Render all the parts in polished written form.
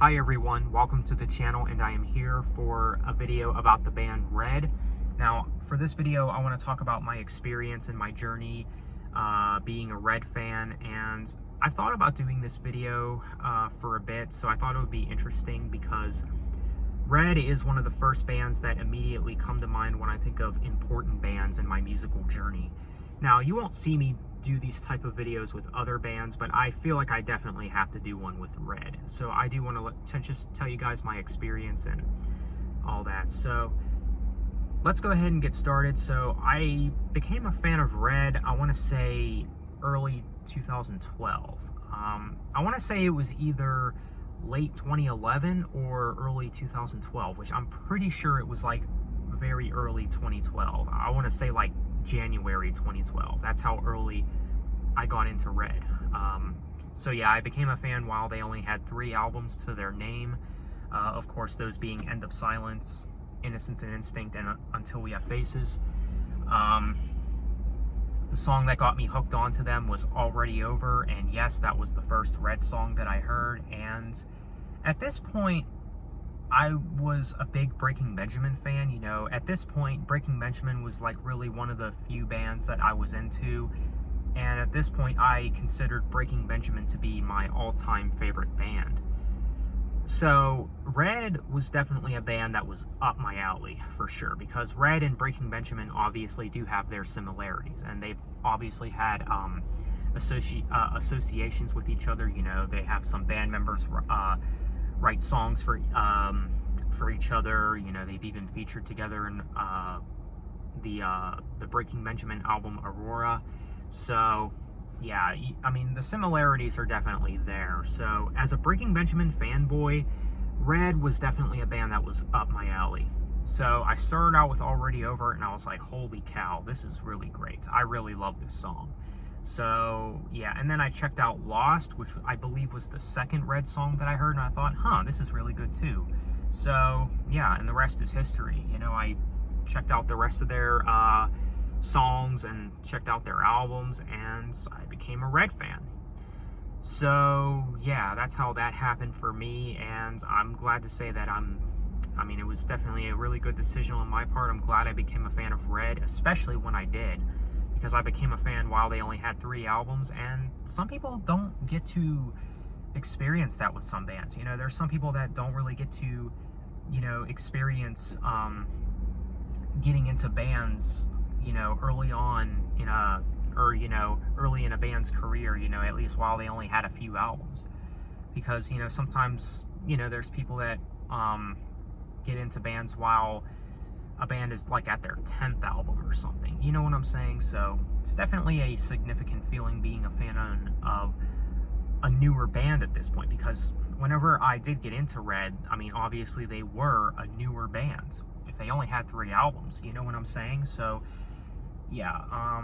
Hi everyone, welcome to the channel, and I am here for a video about the band Red. Now, for this video, I want to talk about my experience and my journey being a Red fan, and I've thought about doing this video for a bit, so I thought it would be interesting because Red is one of the first bands that immediately come to mind when I think of important bands in my musical journey. Now, you won't see me do these type of videos with other bands, but I feel like I definitely have to do one with Red. So I do want to just tell you guys my experience and all that. So let's go ahead and get started. So I became a fan of Red, I want to say early 2012. I want to say it was either late 2011 or early 2012, which I'm pretty sure it was like very early 2012. I want to say like January 2012. That's how early I got into Red. So yeah, I became a fan while they only had 3 albums to their name. Of course, those being End of Silence, Innocence and Instinct, and Until We Have Faces. The song that got me hooked onto them was Already Over, and yes, that was the first Red song that I heard. And at this point, I was a big Breaking Benjamin fan. You know, at this point, Breaking Benjamin was like really one of the few bands that I was into. And at this point, I considered Breaking Benjamin to be my all-time favorite band. So Red was definitely a band that was up my alley for sure, because Red and Breaking Benjamin obviously do have their similarities, and they've obviously had associations with each other. You know, they have some band members write songs for each other. You know, they've even featured together in the Breaking Benjamin album Aurora. So yeah, I mean, the similarities are definitely there. So as a Breaking Benjamin fanboy, Red was definitely a band that was up my alley. So I started out with Already Over, and I was like, holy cow, this is really great. I really love this song. So yeah, and then I checked out Lost, which I believe was the second Red song that I heard, and I thought, this is really good too. So yeah, and the rest is history. You know, I checked out the rest of their songs and checked out their albums, and I became a Red fan. So yeah, that's how that happened for me, and I'm glad to say that I mean, it was definitely a really good decision on my part. I'm glad I became a fan of Red, especially when I did, because I became a fan while they only had 3 albums, and some people don't get to experience that with some bands. You know, there's some people that don't really get to, you know, experience getting into bands, you know, early on in early in a band's career, you know, at least while they only had a few albums. Because, you know, sometimes, you know, there's people that get into bands while a band is like at their 10th album or something. You know what I'm saying? So it's definitely a significant feeling being a fan of a newer band at this point, because whenever I did get into Red, I mean, obviously they were a newer band. If they only had 3 albums, you know what I'm saying? So yeah,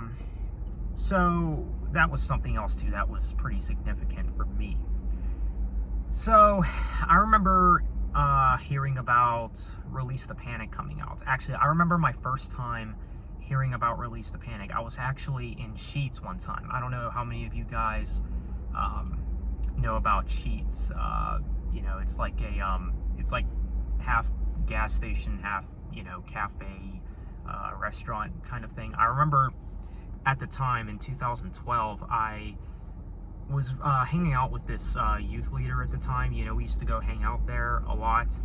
so that was something else too that was pretty significant for me. So I remember hearing about Release the Panic coming out. Actually, I remember my first time hearing about Release the Panic. I was actually in Sheetz one time. I don't know how many of you guys know about Sheetz. You know, it's like it's like half gas station, half, you know, cafe, restaurant kind of thing. I remember at the time in 2012, I was hanging out with this youth leader at the time. You know, we used to go hang out there a lot,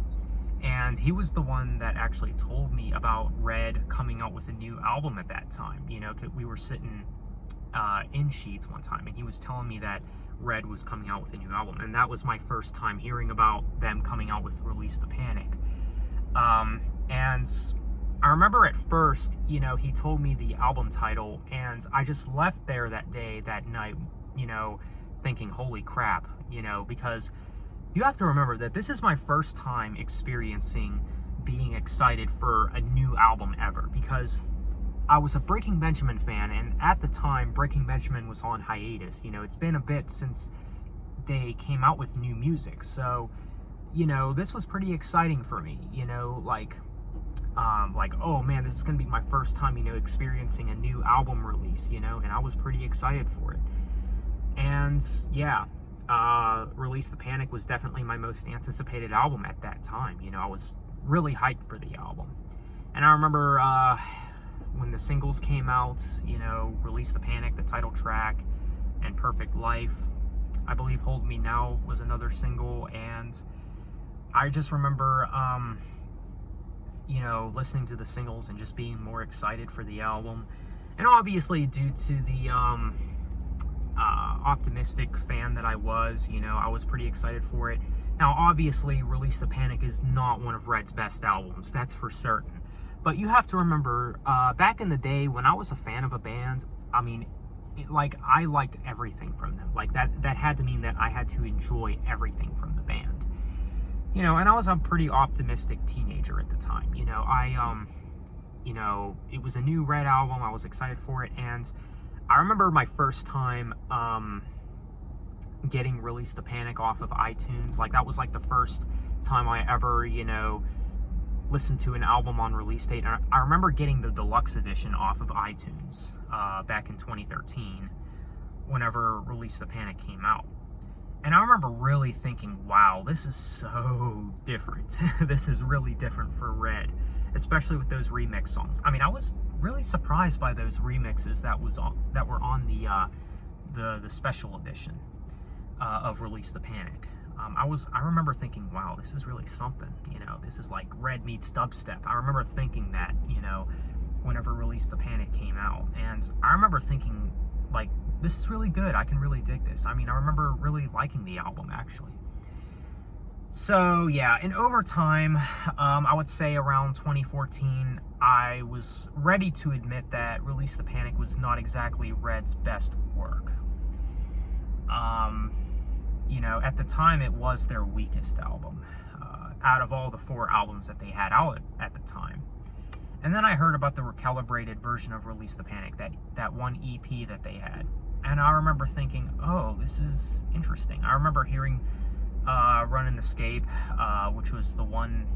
and he was the one that actually told me about Red coming out with a new album at that time. You know, we were sitting in Sheetz one time, and he was telling me that Red was coming out with a new album, and that was my first time hearing about them coming out with Release the Panic. And I remember at first, you know, he told me the album title, and I just left there that night, you know, thinking, holy crap, you know, because you have to remember that this is my first time experiencing being excited for a new album ever, because I was a Breaking Benjamin fan, and at the time, Breaking Benjamin was on hiatus. You know, it's been a bit since they came out with new music, so, you know, this was pretty exciting for me, you know, like, oh man, this is gonna be my first time, you know, experiencing a new album release, you know, and I was pretty excited for it. And yeah, Release the Panic was definitely my most anticipated album at that time. You know, I was really hyped for the album. And I remember when the singles came out, you know, Release the Panic, the title track, and Perfect Life. I believe Hold Me Now was another single, and I just remember, you know, listening to the singles and just being more excited for the album. And obviously, due to the optimistic fan that I was, you know, I was pretty excited for it. Now, obviously, Release the Panic is not one of Red's best albums, that's for certain. But you have to remember, back in the day, when I was a fan of a band, I mean, I liked everything from them. Like, that had to mean that I had to enjoy everything from the band. You know, and I was a pretty optimistic teenager at the time. You know, you know, it was a new Red album, I was excited for it, and I remember my first time, getting Release the Panic off of iTunes. Like, that was, like, the first time I ever, you know, listened to an album on release date. And I remember getting the deluxe edition off of iTunes back in 2013 whenever Release the Panic came out. And I remember really thinking, wow, this is so different. This is really different for Red, especially with those remix songs. I mean, I was really surprised by those remixes that were on the special edition of Release the Panic. I remember thinking, wow, this is really something, you know, this is like Red meets dubstep. I remember thinking that, you know, whenever Release the Panic came out, and I remember thinking, like, this is really good, I can really dig this. I mean, I remember really liking the album, actually. So, yeah, and over time, I would say around 2014, I was ready to admit that Release the Panic was not exactly Red's best work. You know, at the time, it was their weakest album out of all the 4 albums that they had out at the time. And then I heard about the recalibrated version of Release the Panic, that one EP that they had. And I remember thinking, oh, this is interesting. I remember hearing Run and Escape, which was the one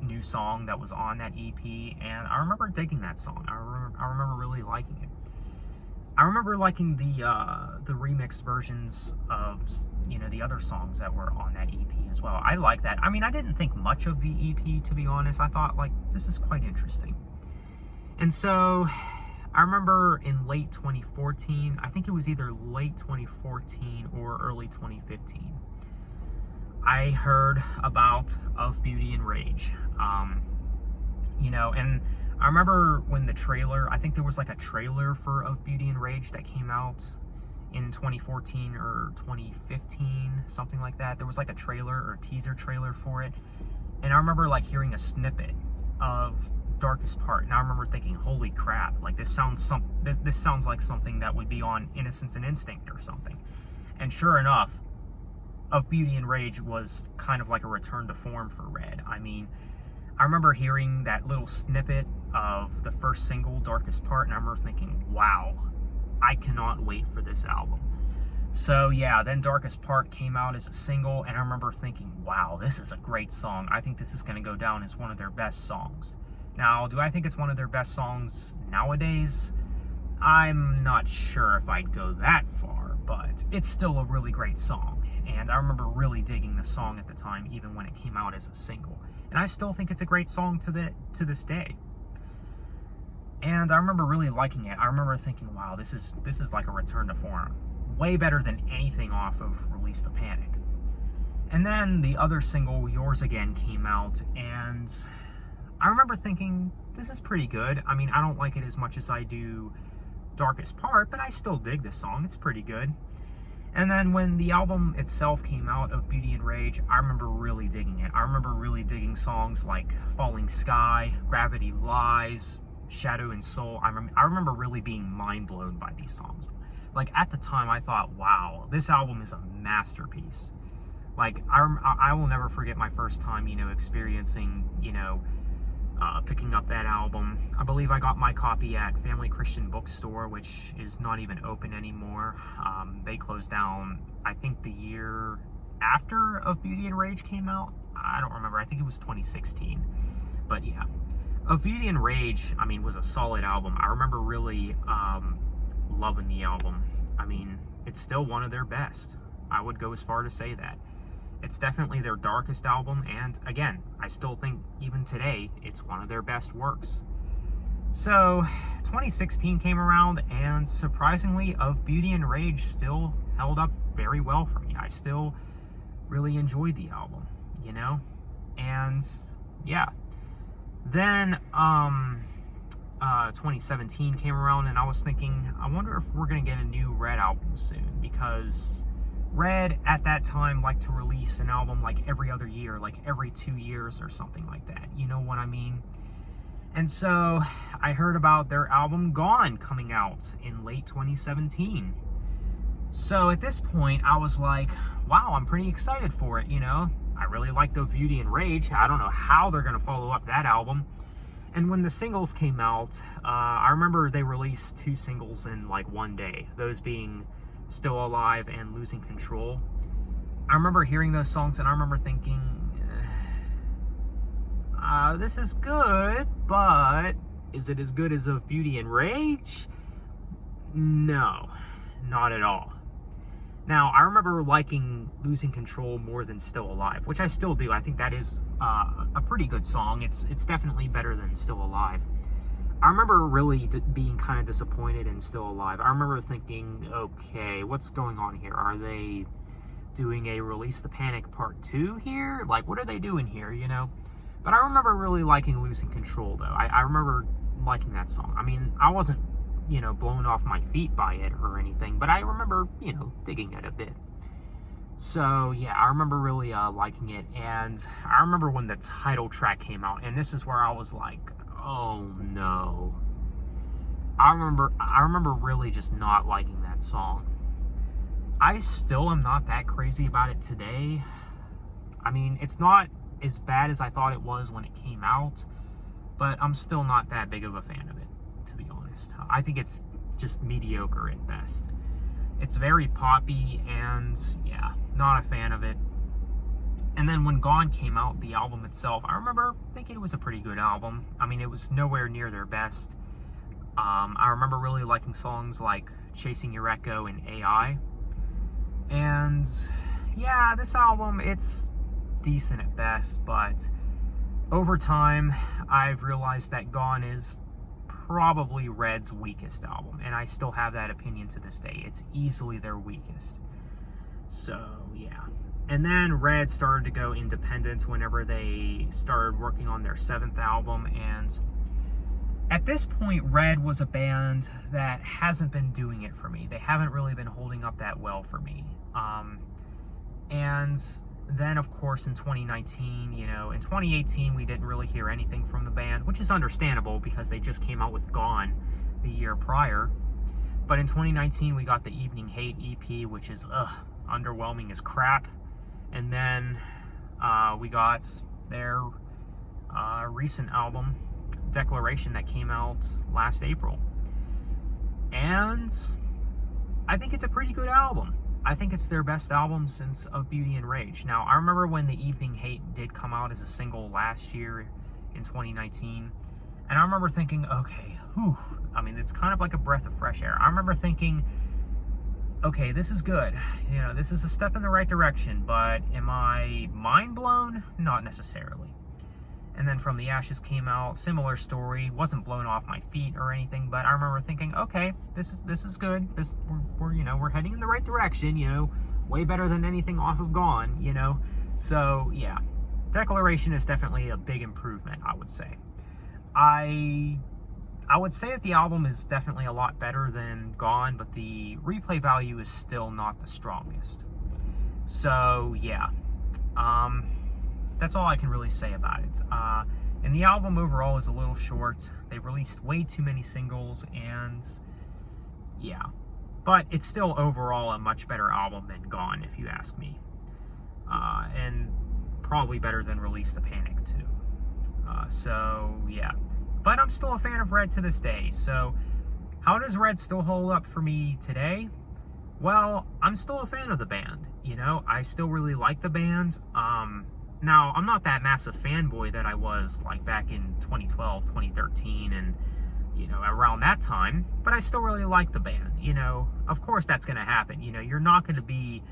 new song that was on that EP, and I remember digging that song. I remember really liking it. I remember liking the remixed versions of, you know, the other songs that were on that EP as well. I like that. I mean, I didn't think much of the EP, to be honest. I thought, like, this is quite interesting. And so I remember in late 2014, I think it was either late 2014 or early 2015, I heard about Of Beauty and Rage. You know, and I remember when the trailer, I think there was like a trailer for Of Beauty and Rage that came out in 2014 or 2015, something like that. There was like a trailer or a teaser trailer for it. And I remember like hearing a snippet of Darkest Part, and I remember thinking, holy crap, like this sounds like something that would be on Innocence and Instinct or something. And sure enough, Of Beauty and Rage was kind of like a return to form for Red. I mean, I remember hearing that little snippet of the first single, Darkest Part, and I remember thinking, wow, I cannot wait for this album. So yeah, then Darkest Part came out as a single, and I remember thinking, wow, this is a great song. I think this is going to go down as one of their best songs. Now, do I think it's one of their best songs nowadays? I'm not sure if I'd go that far, but it's still a really great song. And I remember really digging the song at the time, even when it came out as a single. And I still think it's a great song to this day. And I remember really liking it. I remember thinking, wow, this is like a return to form. Way better than anything off of Release the Panic. And then the other single, Yours Again, came out, and I remember thinking, this is pretty good. I mean, I don't like it as much as I do Darkest Part, but I still dig this song. It's pretty good. And then when the album itself came out, Of Beauty and Rage, I remember really digging it. I remember really digging songs like Falling Sky, Gravity Lies, Shadow and Soul. I remember really being mind blown by these songs. Like, at the time, I thought, wow, this album is a masterpiece. Like, I will never forget my first time, you know, experiencing, you know, picking up that album. I believe I got my copy at Family Christian Bookstore, which is not even open anymore. They closed down, I think, the year after Of Beauty and Rage came out. I don't remember. I think it was 2016. But yeah, Of Beauty and Rage, I mean, was a solid album. I remember really loving the album. I mean, it's still one of their best. I would go as far to say that. It's definitely their darkest album, and again, I still think even today, it's one of their best works. So, 2016 came around, and surprisingly, Of Beauty and Rage still held up very well for me. I still really enjoyed the album, you know? And, yeah. Then, 2017 came around, and I was thinking, I wonder if we're going to get a new Red album soon, because Red, at that time, liked to release an album like every other year, like every 2 years or something like that. You know what I mean? And so, I heard about their album Gone coming out in late 2017. So, at this point, I was like, wow, I'm pretty excited for it, you know? I really liked Of Beauty and Rage. I don't know how they're going to follow up that album. And when the singles came out, I remember they released 2 singles in like one day, those being Still Alive and Losing Control. I remember hearing those songs, and I remember thinking, this is good, but is it as good as Of Beauty and Rage? No, not at all. Now, I remember liking Losing Control more than Still Alive, which I still do. I think that is a pretty good song. It's definitely better than Still Alive. I remember really being kind of disappointed in Still Alive. I remember thinking, okay, what's going on here? Are they doing a Release the Panic Part 2 here? Like, what are they doing here, you know? But I remember really liking Losing Control, though. I remember liking that song. I mean, I wasn't, you know, blown off my feet by it or anything, but I remember, you know, digging it a bit. So, yeah, I remember really liking it, and I remember when the title track came out, and this is where I was like, oh no. I remember really just not liking that song. I still am not that crazy about it today. I mean, it's not as bad as I thought it was when it came out, but I'm still not that big of a fan of it, to be honest. I think it's just mediocre at best. It's very poppy, and yeah, not a fan of it. And then when Gone came out, the album itself, I remember thinking it was a pretty good album. I mean, it was nowhere near their best. I remember really liking songs like Chasing Your Echo and AI. And yeah, this album, it's decent at best, but over time, I've realized that Gone is probably Red's weakest album, and I still have that opinion to this day. It's easily their weakest. So, yeah. And then Red started to go independent whenever they started working on their 7th album, and at this point, Red was a band that hasn't been doing it for me. They haven't really been holding up that well for me. And then, of course, in 2019, you know, in 2018, we didn't really hear anything from the band, which is understandable because they just came out with Gone the year prior. But in 2019, we got the Evening Hate EP, which is, underwhelming as crap. And then we got their recent album, Declaration, that came out last April. And I think it's a pretty good album. I think it's their best album since Of Beauty and Rage. Now, I remember when the Evening Hate did come out as a single last year in 2019, and I remember thinking, okay, I mean, it's kind of like a breath of fresh air. I remember thinking, okay, this is good. You know, this is a step in the right direction, but am I mind blown? Not necessarily. And then From the Ashes came out, similar story, wasn't blown off my feet or anything, but I remember thinking, okay, this is good. We're heading in the right direction, you know, way better than anything off of Gone, you know. So, yeah. Declaration is definitely a big improvement, I would say. I would say that the album is definitely a lot better than Gone, but the replay value is still not the strongest. So, yeah. That's all I can really say about it. And the album overall is a little short. They released way too many singles, and yeah. But it's still overall a much better album than Gone, if you ask me. And probably better than Release the Panic, too. So, yeah. But I'm still a fan of Red to this day. So, how does Red still hold up for me today? Well, I'm still a fan of the band. You know, I still really like the band. Now, I'm not that massive fanboy that I was, like, back in 2012, 2013, and, you know, around that time, but I still really like the band, you know. Of course that's going to happen, you know. You're not going to be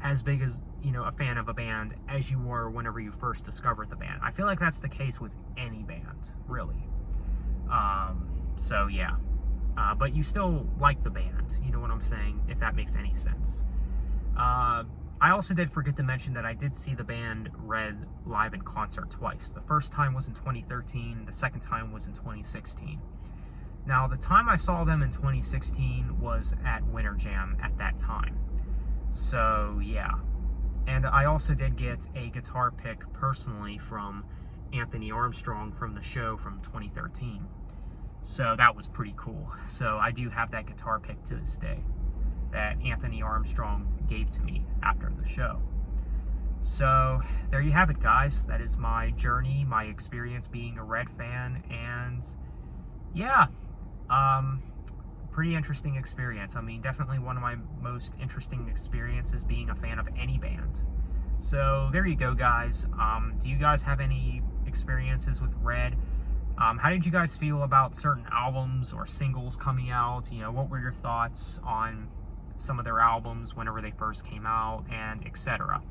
as big as, a fan of a band as you were whenever you first discovered the band. I feel like that's the case with any band, really. So yeah. But you still like the band, you know what I'm saying, if that makes any sense. I also did forget to mention that I did see the band Red live in concert twice. The first time was in 2013, the second time was in 2016. Now, the time I saw them in 2016 was at Winter Jam at that time. So, yeah. And I also did get a guitar pick personally from Anthony Armstrong from the show from 2013. So that was pretty cool. So I do have that guitar pick to this day that Anthony Armstrong gave to me after the show. So there you have it, guys. That is my journey, my experience being a Red fan, and yeah, pretty interesting experience. I mean, definitely one of my most interesting experiences being a fan of any band. So there you go, guys. Do you guys have any experiences with Red? How did you guys feel about certain albums or singles coming out? What were your thoughts on some of their albums whenever they first came out, and etc.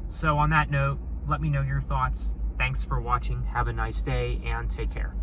So on that note, let me know your thoughts. Thanks for watching. Have a nice day and take care.